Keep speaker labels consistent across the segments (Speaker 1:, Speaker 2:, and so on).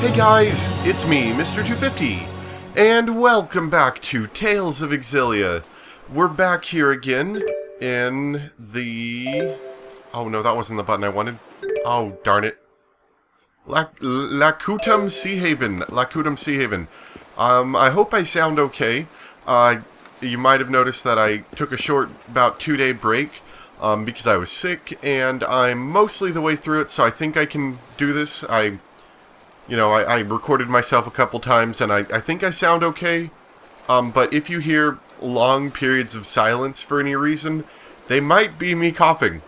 Speaker 1: Hey guys, it's me, Mr.250, and welcome back to Tales of Xillia. We're back here again in the... Oh no, that wasn't the button I wanted. Oh, darn it. Lakutum Sea Haven. Lakutum Sea Haven. I hope I sound okay. You might have noticed that I took a short, about 2-day break because I was sick, and I'm mostly the way through it, so I think I can do this. I recorded myself a couple times, and I think I sound okay. But if you hear long periods of silence for any reason, they might be me coughing.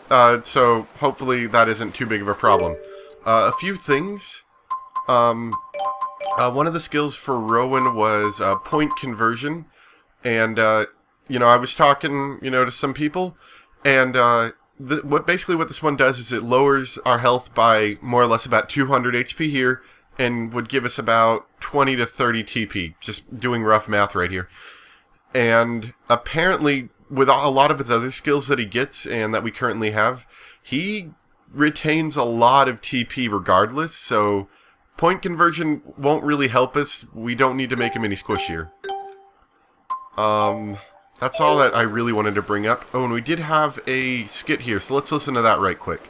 Speaker 1: So hopefully that isn't too big of a problem. A few things. One of the skills for Rowan was point conversion. And, I was talking, to some people, and basically what this one does is it lowers our health by more or less about 200 HP here, and would give us about 20 to 30 TP, just doing rough math right here. And apparently, with a lot of his other skills that he gets, and that we currently have, he retains a lot of TP regardless, so point conversion won't really help us. We don't need to make him any squishier. That's all that I really wanted to bring up. Oh, and we did have a skit here, so let's listen to that right quick.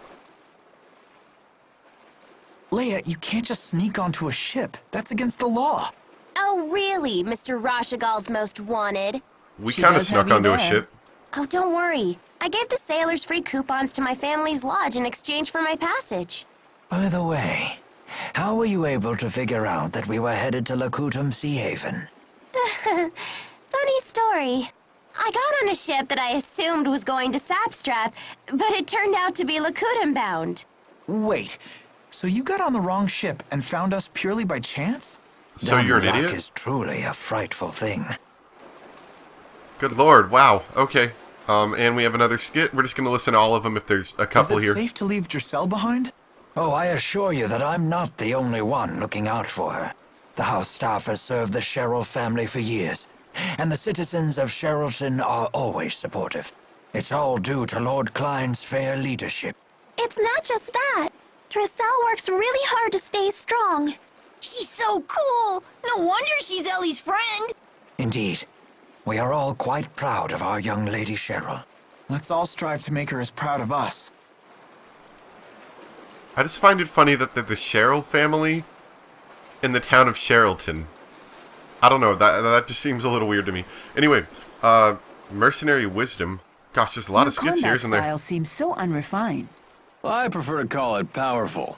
Speaker 2: Leia, you can't just sneak onto a ship. That's against the law.
Speaker 3: Oh, really, Mr. Rashagal's most wanted?
Speaker 1: We kind of snuck onto a ship.
Speaker 3: Oh, don't worry. I gave the sailors free coupons to my family's lodge in exchange for my passage.
Speaker 4: By the way, how were you able to figure out that we were headed to Lakutum Sea Haven?
Speaker 3: Funny story. I got on a ship that I assumed was going to Sapstrath, but it turned out to be Lakutum bound.
Speaker 2: Wait, so you got on the wrong ship and found us purely by chance?
Speaker 1: So you're an
Speaker 4: Dumb luck
Speaker 1: idiot?
Speaker 4: is truly a frightful thing.
Speaker 1: Good lord, wow, okay. And we have another skit. We're just going to listen to all of them if there's a couple
Speaker 2: Is it
Speaker 1: here.
Speaker 2: safe to leave Giselle behind?
Speaker 4: Oh, I assure you that I'm not the only one looking out for her. The house staff has served the Sherrill family for years, and the citizens of Sherrilton are always supportive. It's all due to Lord Klein's fair leadership.
Speaker 3: It's not just that. Giselle works really hard to stay strong. She's so cool. No wonder she's Ellie's friend.
Speaker 4: Indeed. We are all quite proud of our young Lady Sherrill.
Speaker 2: Let's all strive to make her as proud of us.
Speaker 1: I just find it funny that they're the Sherrill family in the town of Sherrilton. I don't know, that just seems a little weird to me. Anyway, Mercenary Wisdom. Gosh, there's a lot of skits here, isn't there?
Speaker 5: Your combat style seems so unrefined.
Speaker 6: Well, I prefer to call it powerful.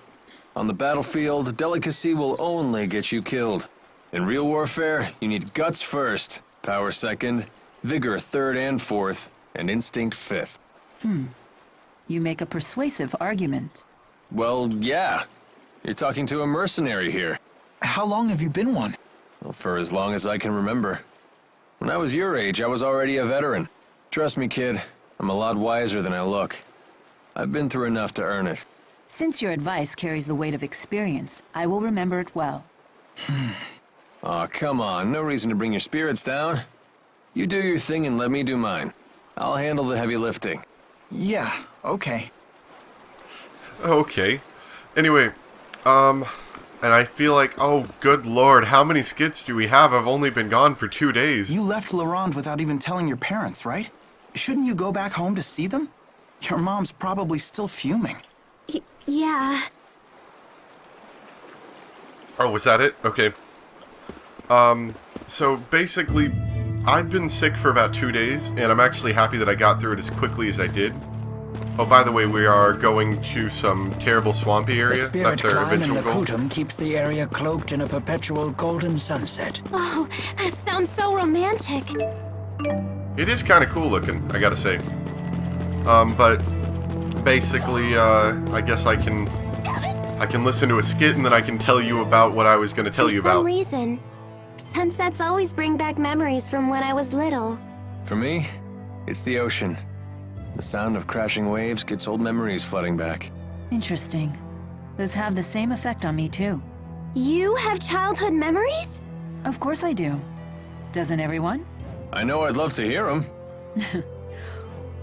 Speaker 6: On the battlefield, delicacy will only get you killed. In real warfare, you need guts first, power second, vigor third and fourth, and instinct fifth.
Speaker 5: You make a persuasive argument.
Speaker 6: Well, yeah. You're talking to a mercenary here.
Speaker 2: How long have you been one?
Speaker 6: Well, for as long as I can remember. When I was your age, I was already a veteran. Trust me, kid, I'm a lot wiser than I look. I've been through enough to earn it.
Speaker 5: Since your advice carries the weight of experience, I will remember it well.
Speaker 6: Aw, come on, no reason to bring your spirits down. You do your thing and let me do mine. I'll handle the heavy lifting.
Speaker 2: Yeah, okay.
Speaker 1: Okay. Anyway, and I feel like, oh, good lord, how many skits do we have? I've only been gone for 2 days.
Speaker 2: You left Laurent without even telling your parents, right? Shouldn't you go back home to see them? Your mom's probably still fuming.
Speaker 3: Yeah.
Speaker 1: Oh, was that it? Okay. So basically, I've been sick for about 2 days, and I'm actually happy that I got through it as quickly as I did. Oh, by the way, we are going to some terrible swampy
Speaker 4: The
Speaker 1: area.
Speaker 4: spirit
Speaker 1: That's our
Speaker 4: climb in
Speaker 1: eventual goal.
Speaker 4: Lakutum keeps the area cloaked in a perpetual golden sunset.
Speaker 3: Oh, that sounds so romantic.
Speaker 1: It is kind of cool looking, I gotta say. But basically, I guess I can listen to a skit and then I can tell you about what I was going to tell you
Speaker 3: For some
Speaker 1: about.
Speaker 3: reason, sunsets always bring back memories from when I was little.
Speaker 6: For me, it's the ocean. The sound of crashing waves gets old memories flooding back.
Speaker 5: Interesting. Those have the same effect on me, too.
Speaker 3: You have childhood memories?
Speaker 5: Of course I do. Doesn't everyone?
Speaker 6: I know I'd love to hear them.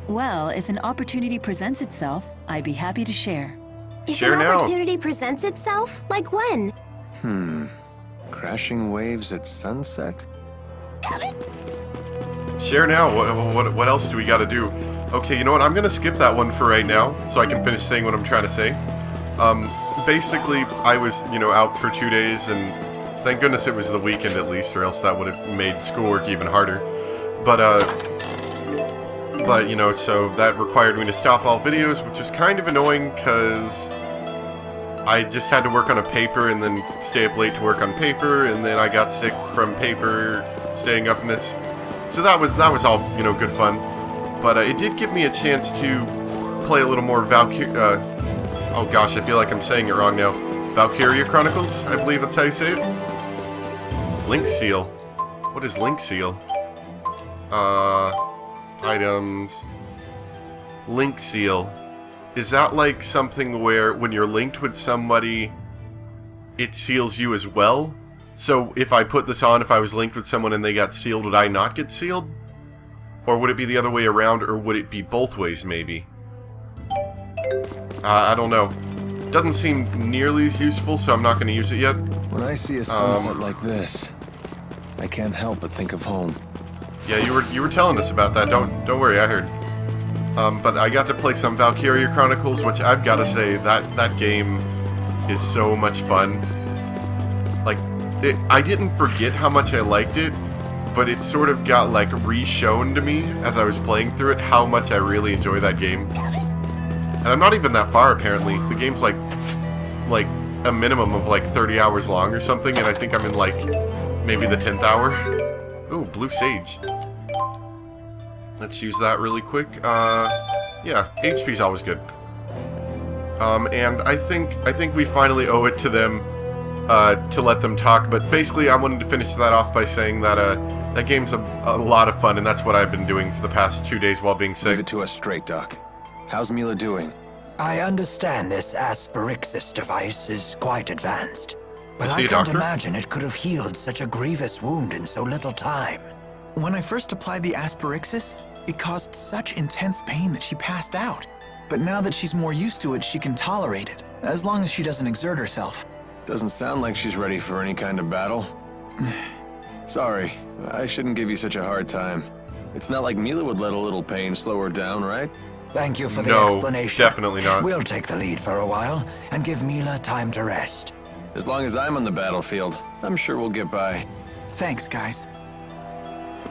Speaker 5: Well, if an opportunity presents itself, I'd be happy to share.
Speaker 3: If
Speaker 1: Share
Speaker 3: an
Speaker 1: now.
Speaker 3: opportunity presents itself, like when?
Speaker 6: Crashing waves at sunset?
Speaker 1: Share now. What else do we got to do? Okay, you know what? I'm gonna skip that one for right now, so I can finish saying what I'm trying to say. Basically, I was, you know, out for 2 days, and thank goodness it was the weekend at least, or else that would have made schoolwork even harder. But you know, so that required me to stop all videos, which was kind of annoying, because I just had to work on a paper, and then stay up late to work on paper, and then I got sick from paper, staying up in this. So that was all, you know, good fun. But it did give me a chance to play a little more oh gosh, I feel like I'm saying it wrong now. Valkyria Chronicles, I believe that's how you say it. Link Seal. What is Link Seal? Items. Link Seal. Is that like something where when you're linked with somebody, it seals you as well? So if I put this on, if I was linked with someone and they got sealed, would I not get sealed? Or would it be the other way around, or would it be both ways, maybe? I don't know. Doesn't seem nearly as useful, so I'm not going to use it yet.
Speaker 6: When I see a sunset like this, I can't help but think of home.
Speaker 1: Yeah, you were telling us about that. Don't worry, I heard. But I got to play some Valkyria Chronicles, which I've got to say that game is so much fun. Like, I didn't forget how much I liked it, but it sort of got like re-shown to me as I was playing through it how much I really enjoy that game. And I'm not even that far, apparently. The game's like a minimum of like 30 hours long or something, and I think I'm in like maybe the 10th hour. Ooh, Blue Sage. Let's use that really quick. Yeah, HP's always good. And I think we finally owe it to them to let them talk. But basically, I wanted to finish that off by saying that that game's a lot of fun, and that's what I've been doing for the past 2 days while being sick.
Speaker 6: Leave it to us straight, Doc. How's Mila doing?
Speaker 4: I understand this Spyrix device is quite advanced, but
Speaker 1: Is he
Speaker 4: I
Speaker 1: a
Speaker 4: can't
Speaker 1: doctor?
Speaker 4: imagine it could have healed such a grievous wound in so little time.
Speaker 2: When I first applied the Spyrix, it caused such intense pain that she passed out. But now that she's more used to it, she can tolerate it, as long as she doesn't exert herself.
Speaker 6: Doesn't sound like she's ready for any kind of battle. Sorry, I shouldn't give you such a hard time. It's not like Mila would let a little pain slow her down, right?
Speaker 4: Thank you for the
Speaker 1: No,
Speaker 4: explanation.
Speaker 1: definitely not.
Speaker 4: We'll take the lead for a while and give Mila time to rest.
Speaker 6: As long as I'm on the battlefield, I'm sure we'll get by.
Speaker 2: Thanks, guys.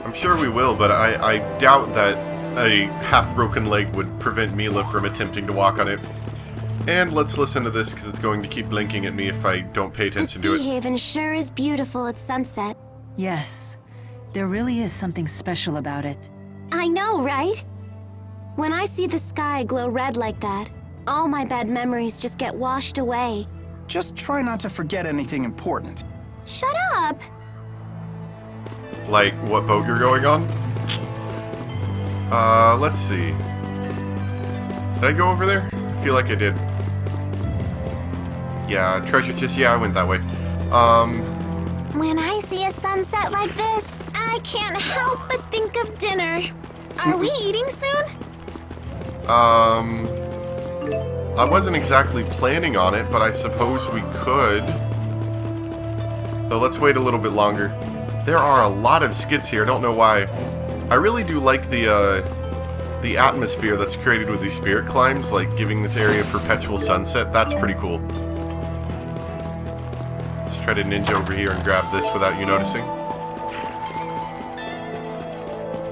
Speaker 1: I'm sure we will, but I doubt that a half-broken leg would prevent Mila from attempting to walk on it. And let's listen to this, because it's going to keep blinking at me if I don't pay attention to
Speaker 3: The
Speaker 1: it.
Speaker 3: Sea Haven sure is beautiful at sunset.
Speaker 5: Yes, there really is something special about it.
Speaker 3: I know, right? When I see the sky glow red like that, all my bad memories just get washed away.
Speaker 2: Just try not to forget anything important.
Speaker 3: Shut up!
Speaker 1: Like, what boat you're going on? Let's see. Did I go over there? I feel like I did. Yeah, treasure chest, yeah, I went that way.
Speaker 3: When I see a sunset like this, I can't help but think of dinner. Are we eating soon?
Speaker 1: I wasn't exactly planning on it, but I suppose we could. Though let's wait a little bit longer. There are a lot of skits here, I don't know why. I really do like the atmosphere that's created with these spirit climbs, like giving this area perpetual sunset. That's pretty cool. Let's try to ninja over here and grab this without you noticing.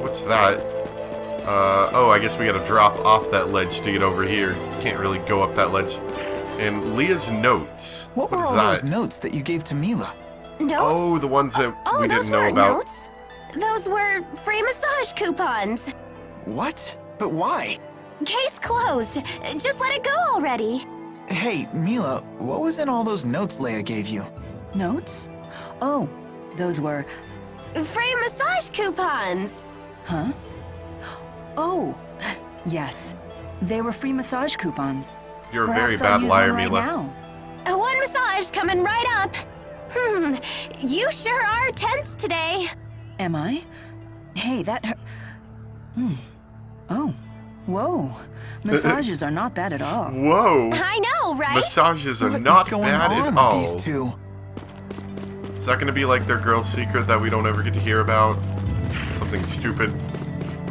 Speaker 1: What's that? Oh, I guess we gotta drop off that ledge to get over here. Can't really go up that ledge. And Leah's notes.
Speaker 2: What were
Speaker 1: is
Speaker 2: all
Speaker 1: that?
Speaker 2: those notes that you gave to Mila?
Speaker 3: Notes?
Speaker 1: Oh, the ones that
Speaker 3: Oh,
Speaker 1: we
Speaker 3: those
Speaker 1: didn't know
Speaker 3: weren't
Speaker 1: about.
Speaker 3: notes. Those were free massage coupons.
Speaker 2: What? But why?
Speaker 3: Case closed. Just let it go already.
Speaker 2: Hey, Mila, what was in all those notes Leia gave you?
Speaker 5: Notes? Oh, those were...
Speaker 3: Free massage coupons.
Speaker 5: Huh? Oh, yes. They were free massage coupons.
Speaker 1: You're a
Speaker 5: Perhaps
Speaker 1: very
Speaker 5: I'll
Speaker 1: bad
Speaker 5: use
Speaker 1: liar,
Speaker 5: one right
Speaker 1: Mila.
Speaker 5: now.
Speaker 3: One massage coming right up. You sure are tense today.
Speaker 5: Am I? Hey, that hurt. Oh, whoa. Massages are not bad at all.
Speaker 1: Whoa!
Speaker 3: I know, right?
Speaker 1: Massages are
Speaker 2: What
Speaker 1: not
Speaker 2: is going
Speaker 1: bad
Speaker 2: on
Speaker 1: at
Speaker 2: with
Speaker 1: all.
Speaker 2: these two?
Speaker 1: Is that going to be like their girl's secret that we don't ever get to hear about? Something stupid.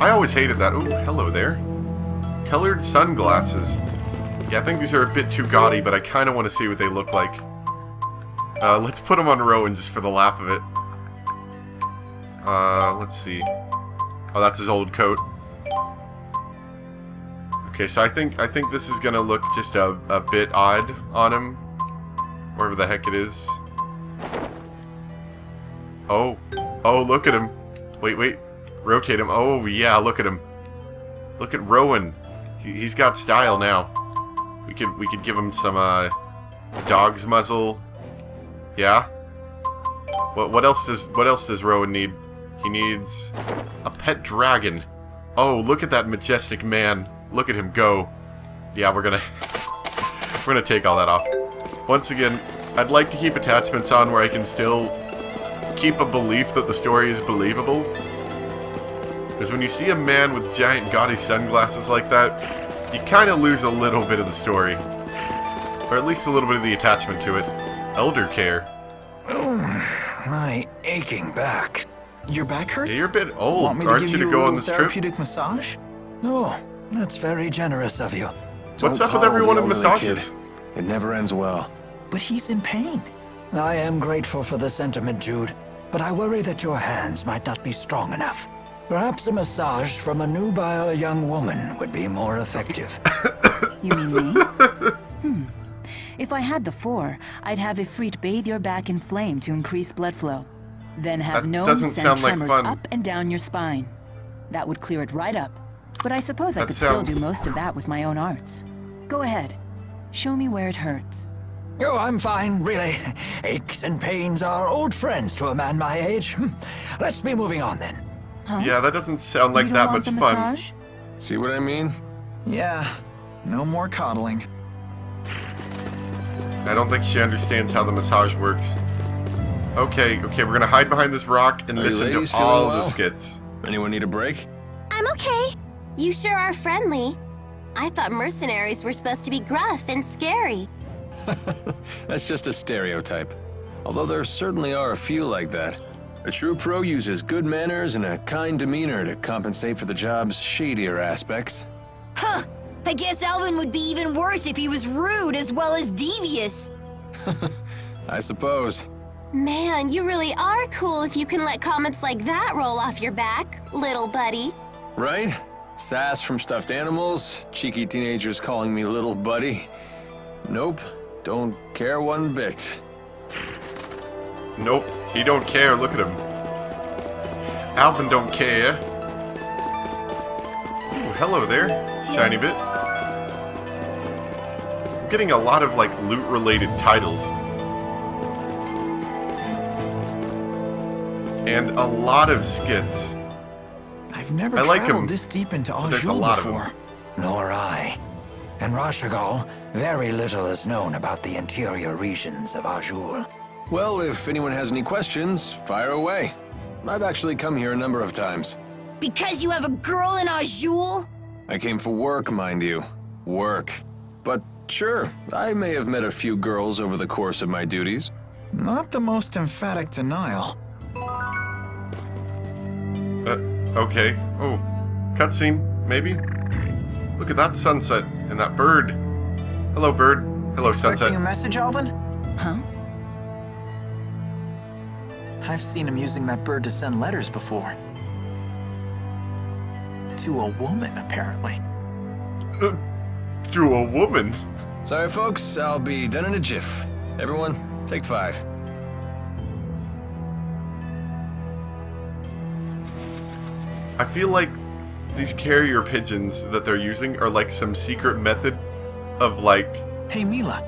Speaker 1: I always hated that. Ooh, hello there. Colored sunglasses. Yeah, I think these are a bit too gaudy, but I kind of want to see what they look like. Let's put them on Rowan just for the laugh of it. Let's see. Oh, that's his old coat. Okay, so I think this is gonna look just a bit odd on him. Wherever the heck it is. Oh, look at him. Wait. Rotate him. Oh, yeah, look at him. Look at Rowan. He's got style now. We could give him some dog's muzzle. Yeah. What else does Rowan need? He needs a pet dragon. Oh, look at that majestic man. Look at him go. Yeah, we're gonna take all that off. Once again, I'd like to keep attachments on where I can still keep a belief that the story is believable. Because when you see a man with giant gaudy sunglasses like that, you kind of lose a little bit of the story. Or at least a little bit of the attachment to it. Elder care.
Speaker 4: My aching back.
Speaker 2: Your back hurts?
Speaker 1: Yeah, you're a bit old.
Speaker 2: Want me
Speaker 1: Aren't
Speaker 2: to give
Speaker 1: you to
Speaker 2: you
Speaker 1: go
Speaker 2: a
Speaker 1: on
Speaker 2: little
Speaker 1: this trip?
Speaker 2: therapeutic massage?
Speaker 4: Oh, that's very generous of you.
Speaker 1: What's
Speaker 6: Don't
Speaker 1: up with
Speaker 6: call
Speaker 1: everyone
Speaker 6: the
Speaker 1: in
Speaker 6: elderly
Speaker 1: massages?
Speaker 6: kid. It never ends well.
Speaker 2: But he's in pain.
Speaker 4: I am grateful for the sentiment, Jude, but I worry that your hands might not be strong enough. Perhaps a massage from a nubile young woman would be more effective.
Speaker 5: You mean me? If I had the 4, I'd have Ifrit bathe your back in flame to increase blood flow. Then have
Speaker 1: That
Speaker 5: Gnome
Speaker 1: doesn't
Speaker 5: send
Speaker 1: sound like
Speaker 5: tremors
Speaker 1: fun.
Speaker 5: up and down your spine. That would clear it right up. But I suppose I
Speaker 1: That
Speaker 5: could still do
Speaker 1: sounds-
Speaker 5: most of that with my own arts. Go ahead. Show me where it hurts.
Speaker 4: Oh, I'm fine, really. Aches and pains are old friends to a man my age. Let's be moving on then.
Speaker 5: Huh?
Speaker 1: Yeah, that doesn't sound like
Speaker 5: You
Speaker 1: that
Speaker 5: don't want
Speaker 1: much
Speaker 5: the
Speaker 1: fun.
Speaker 5: massage?
Speaker 6: See what I mean?
Speaker 2: Yeah, no more coddling.
Speaker 1: I don't think she understands how the massage works. Okay, we're gonna hide behind this rock and
Speaker 6: Are you
Speaker 1: listen
Speaker 6: ladies
Speaker 1: to
Speaker 6: feeling
Speaker 1: all
Speaker 6: well?
Speaker 1: the skits.
Speaker 6: Anyone need a break?
Speaker 3: I'm okay. You sure are friendly. I thought mercenaries were supposed to be gruff and scary.
Speaker 6: That's just a stereotype. Although there certainly are a few like that. A true pro uses good manners and a kind demeanor to compensate for the job's shadier aspects.
Speaker 7: Huh. I guess Alvin would be even worse if he was rude as well as devious.
Speaker 6: I suppose.
Speaker 3: Man, you really are cool if you can let comments like that roll off your back, little buddy.
Speaker 6: Right? Sass from stuffed animals, cheeky teenagers calling me little buddy. Nope, don't care one bit.
Speaker 1: Nope, he don't care. Look at him. Alvin don't care. Ooh, hello there, shiny bit. I'm getting a lot of like loot-related titles. And a lot of skits.
Speaker 2: I've never
Speaker 1: I like
Speaker 2: traveled
Speaker 1: him,
Speaker 2: this deep into
Speaker 1: but there's a
Speaker 2: Azul
Speaker 1: lot of 'em.
Speaker 2: before.
Speaker 4: Nor I. In Rashagal, very little is known about the interior regions of Azul.
Speaker 6: Well, if anyone has any questions, fire away. I've actually come here a number of times.
Speaker 7: Because you have a girl in Azul?
Speaker 6: I came for work, mind you. Work. But sure, I may have met a few girls over the course of my duties.
Speaker 2: Not the most emphatic denial.
Speaker 1: Okay. Oh, cutscene, maybe? Look at that sunset and that bird. Hello, bird. Hello,
Speaker 2: Expecting
Speaker 1: sunset.
Speaker 2: a message, Alvin?
Speaker 5: Huh?
Speaker 2: I've seen him using that bird to send letters before. To a woman, apparently.
Speaker 1: To a woman?
Speaker 6: Sorry, folks, I'll be done in a jiff. Everyone, take 5.
Speaker 1: I feel like these carrier pigeons that they're using are like some secret method of like
Speaker 2: Hey, Mila.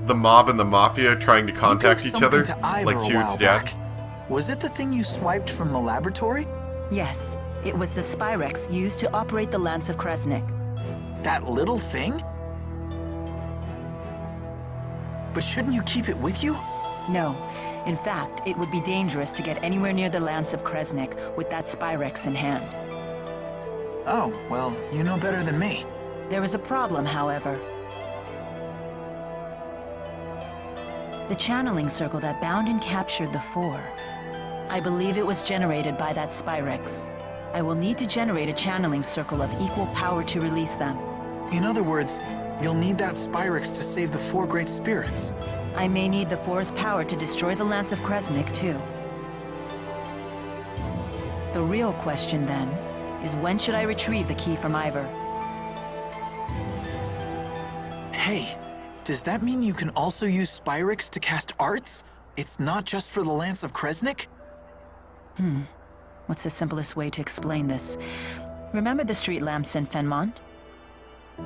Speaker 1: the mob and the mafia trying to contact
Speaker 2: you
Speaker 1: each
Speaker 2: gave
Speaker 1: other,
Speaker 2: something to Ivor
Speaker 1: like
Speaker 2: a
Speaker 1: Jude's
Speaker 2: while
Speaker 1: dad.
Speaker 2: back. Was it the thing you swiped from the laboratory?
Speaker 5: Yes, it was the Spyrix used to operate the Lance of Kresnik.
Speaker 2: That little thing? But shouldn't you keep it with you?
Speaker 5: No. In fact, it would be dangerous to get anywhere near the Lance of Kresnik with that Spyrix in hand.
Speaker 2: Oh, well, you know better than me.
Speaker 5: There is a problem, however. The channeling circle that bound and captured the four. I believe it was generated by that Spyrix. I will need to generate a channeling circle of equal power to release them.
Speaker 2: In other words, you'll need that Spyrix to save the four great spirits.
Speaker 5: I may need the four's power to destroy the Lance of Kresnik, too. The real question, then, is when should I retrieve the key from Ivor?
Speaker 2: Hey, does that mean you can also use Spyrix to cast arts? It's not just for the Lance of Kresnik?
Speaker 5: What's the simplest way to explain this? Remember the street lamps in Fenmont?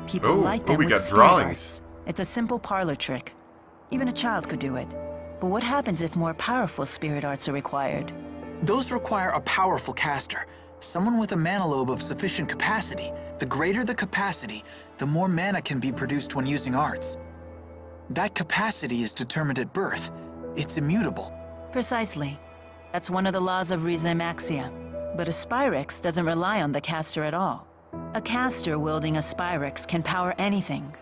Speaker 5: People light them
Speaker 1: we
Speaker 5: with
Speaker 1: got
Speaker 5: spirit
Speaker 1: drawings.
Speaker 5: arts. It's a simple parlor trick. Even a child could do it. But what happens if more powerful spirit arts are required?
Speaker 2: Those require a powerful caster, someone with a mana lobe of sufficient capacity. The greater the capacity, the more mana can be produced when using arts. That capacity is determined at birth. It's immutable.
Speaker 5: Precisely. That's one of the laws of Rizemaxia. But a Spyrix doesn't rely on the caster at all. A caster wielding a Spyrix can power anything,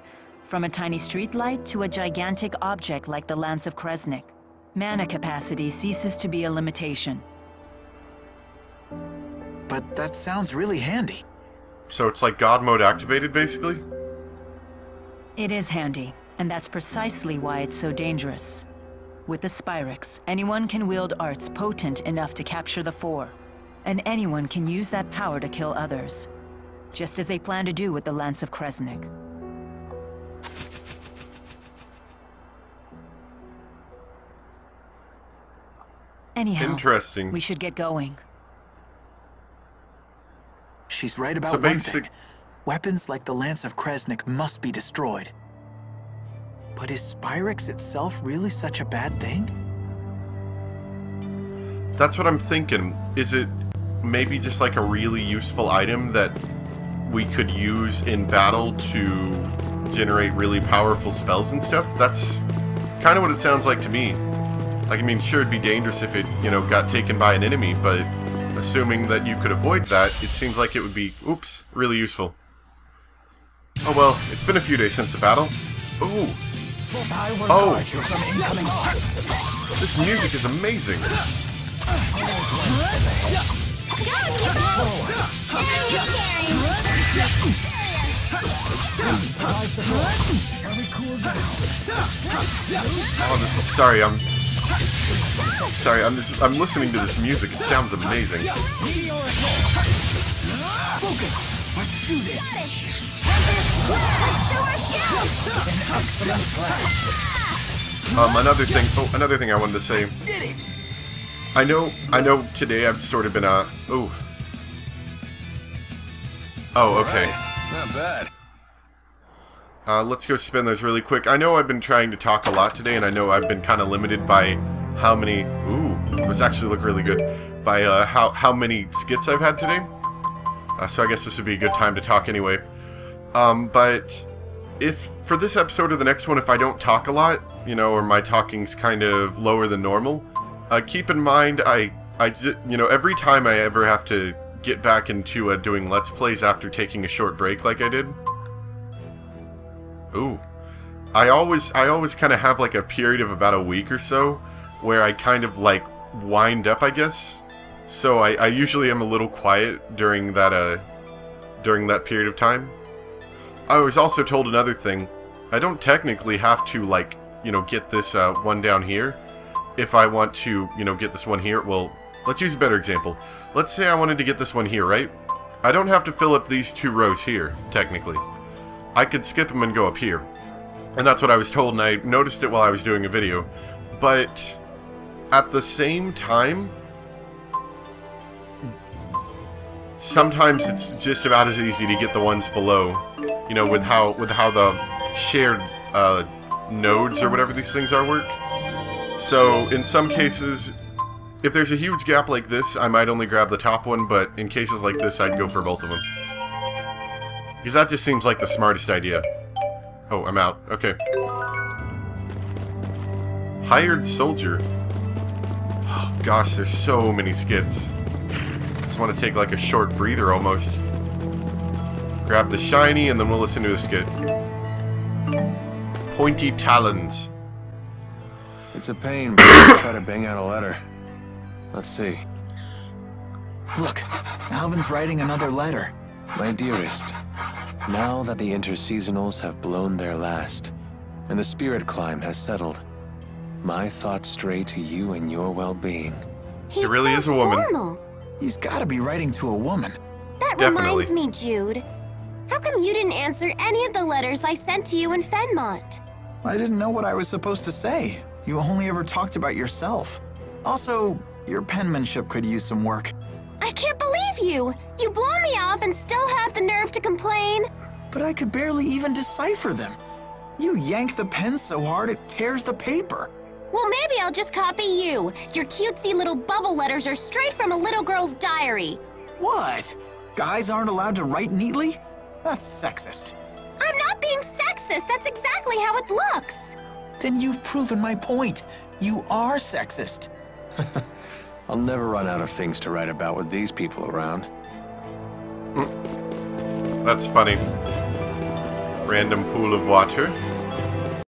Speaker 5: from a tiny streetlight to a gigantic object like the Lance of Kresnik. Mana capacity ceases to be a limitation.
Speaker 2: But that sounds really handy.
Speaker 1: So it's like God mode activated, basically?
Speaker 5: It is handy, and that's precisely why it's so dangerous. With the Spyrix, anyone can wield arts potent enough to capture the four, and anyone can use that power to kill others, just as they plan to do with the Lance of Kresnik. Anyhow,
Speaker 1: Interesting.
Speaker 5: we should get going.
Speaker 2: She's right about
Speaker 1: So
Speaker 2: one thing. Weapons like the Lance of Kresnik must be destroyed. But is Spyrix itself really such a bad thing?
Speaker 1: That's what I'm thinking. Is it maybe just like a really useful item that we could use in battle to generate really powerful spells and stuff? That's kind of what it sounds like to me. Like, I mean, sure, it'd be dangerous if it, you know, got taken by an enemy, but assuming that you could avoid that, it seems like it would be, oops, really useful. Oh well, it's been a few days since the battle. Ooh. Oh! This music is amazing. Oh, this, sorry, I'm listening to this music. It sounds amazing.
Speaker 4: Let's do this.
Speaker 1: Another thing I wanted to say. I know today I've sort of been oh, okay.
Speaker 6: Not bad.
Speaker 1: Let's go spin those really quick. I know I've been trying to talk a lot today, and I know I've been kind of limited by how many... Ooh, those actually look really good. By how many skits I've had today. So I guess this would be a good time to talk anyway. But if, for this episode or the next one, if I don't talk a lot, you know, or my talking's kind of lower than normal, keep in mind, you know, every time I ever have to get back into doing Let's Plays after taking a short break like I did... Ooh. I always kind of have like a period of about a week or so where I kind of like wind up, I guess. So I usually am a little quiet during that period of time. I was also told another thing. I don't technically have to, like, you know, get this one down here. If I want to, you know, get this one here, well, let's use a better example. Let's say I wanted to get this one here, right? I don't have to fill up these 2 rows here, technically. I could skip them and go up here. And that's what I was told, and I noticed it while I was doing a video. But at the same time, sometimes it's just about as easy to get the ones below. You know, with how the shared nodes or whatever these things are work. So in some cases, if there's a huge gap like this, I might only grab the top one, but in cases like this, I'd go for both of them. Because that just seems like the smartest idea. Oh, I'm out. Okay. Hired soldier. Oh, gosh, there's so many skits. Just want to take like a short breather almost. Grab the shiny, and then we'll listen to a skit. Pointy talons.
Speaker 6: It's a pain, but I'll try to bang out a letter. Let's see.
Speaker 2: Look, Alvin's writing another letter.
Speaker 6: My dearest, now that the interseasonals have blown their last, and the spirit climb has settled, my thoughts stray to you and your well-being.
Speaker 3: He
Speaker 1: really is a woman.
Speaker 3: Formal.
Speaker 2: He's gotta be writing to a woman.
Speaker 3: That
Speaker 1: Definitely.
Speaker 3: reminds me, Jude. How come you didn't answer any of the letters I sent to you in Fenmont?
Speaker 2: I didn't know what I was supposed to say. You only ever talked about yourself. Also, your penmanship could use some work.
Speaker 3: I can't believe you! You blow me off and still have the nerve to complain.
Speaker 2: But I could barely even decipher them. You yank the pen so hard it tears the paper.
Speaker 3: Well, maybe I'll just copy you. Your cutesy little bubble letters are straight from a little girl's diary.
Speaker 2: What? Guys aren't allowed to write neatly? That's sexist.
Speaker 3: I'm not being sexist. That's exactly how it looks.
Speaker 2: Then you've proven my point. You are sexist.
Speaker 6: I'll never run out of things to write about with these people around.
Speaker 1: That's funny. Random pool of water.